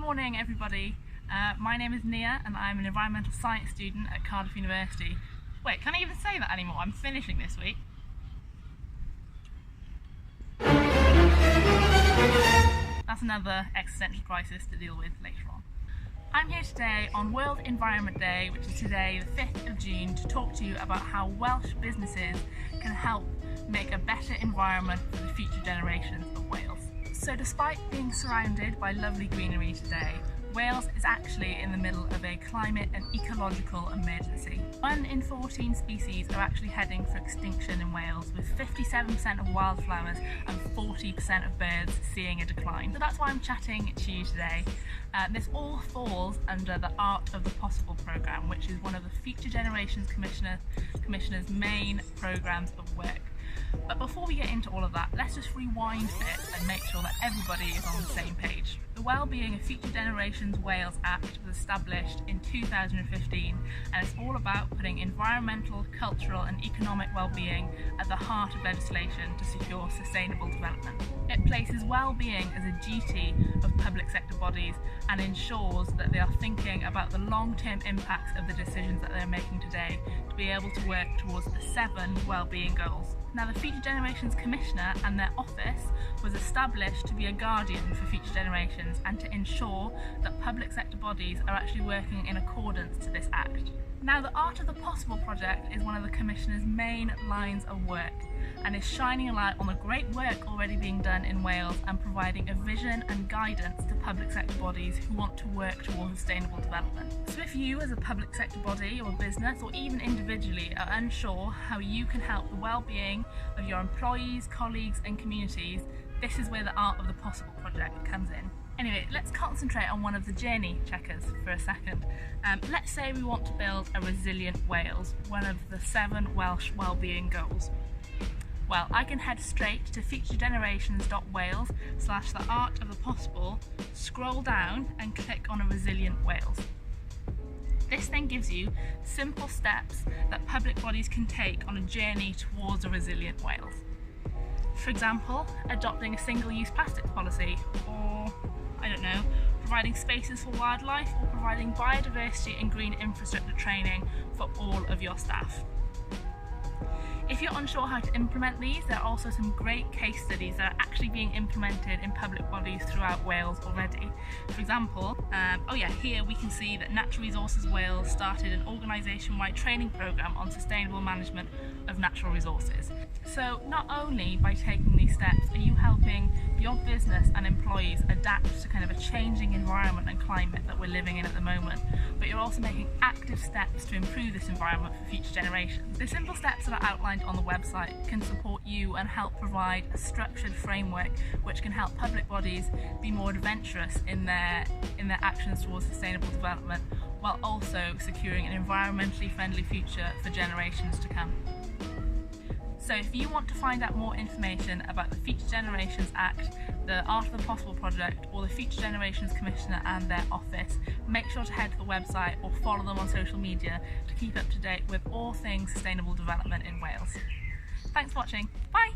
morning everybody, my name is Nia and I'm an environmental science student at Cardiff University. Wait, can I even say that anymore? I'm finishing this week. That's another existential crisis to deal with later on. I'm here today on World Environment Day, which is today the 5th of June, to talk to you about how Welsh businesses can help make a better environment for the future generations of Wales. So despite being surrounded by lovely greenery today, Wales is actually in the middle of a climate and ecological emergency. 1 in 14 species are actually heading for extinction in Wales, with 57% of wildflowers and 40% of birds seeing a decline. So that's why I'm chatting to you today. This all falls under the Art of the Possible programme, which is one of the Future Generations Commissioner's main programmes of work. But before we get into all of that, let's just rewind a bit and make sure that everybody is on the same page. The Wellbeing of Future Generations Wales Act was established in 2015, and it's all about putting environmental, cultural and economic well-being at the heart of legislation to secure sustainable development. It places well-being as a duty of public sector bodies and ensures that they are thinking about the long-term impacts of the decisions that they're making today to be able to work towards the 7 well-being goals. Now, the Future Generations Commissioner and their office was established to be a guardian for future generations and to ensure that public sector bodies are actually working in accordance to this act. Now, the Art of the Possible project is one of the Commissioner's main lines of work and is shining a light on the great work already being done in Wales and providing a vision and guidance to public sector bodies who want to work towards sustainable development. So if you as a public sector body or business or even individually are unsure how you can help the well-being of your employees, colleagues and communities, this is where the Art of the Possible project comes in. Anyway, let's concentrate on one of the journey checkers for a second. Let's say we want to build a resilient Wales, one of the 7 Welsh wellbeing goals. Well, I can head straight to futuregenerations.wales/the Art of the Possible, scroll down and click on a resilient Wales. This then gives you simple steps that public bodies can take on a journey towards a resilient Wales. For example, adopting a single-use plastics policy, or, I don't know, providing spaces for wildlife, or providing biodiversity and green infrastructure training for all of your staff. If you're unsure how to implement these, there are also some great case studies that are actually being implemented in public bodies throughout Wales already. For example, here we can see that Natural Resources Wales started an organisation-wide training programme on sustainable management of natural resources. So not only by taking these steps are you helping your business and employees adapt to kind of a changing environment and climate that we're living in at the moment, but you're also making active steps to improve this environment for future generations. The simple steps that are outlined on the website can support you and help provide a structured framework which can help public bodies be more adventurous in their actions towards sustainable development, while also securing an environmentally friendly future for generations to come. So if you want to find out more information about the Future Generations Act, the Art of the Possible project, or the Future Generations Commissioner and their office, make sure to head to the website or follow them on social media to keep up to date with all things sustainable development in Wales. Thanks for watching. Bye!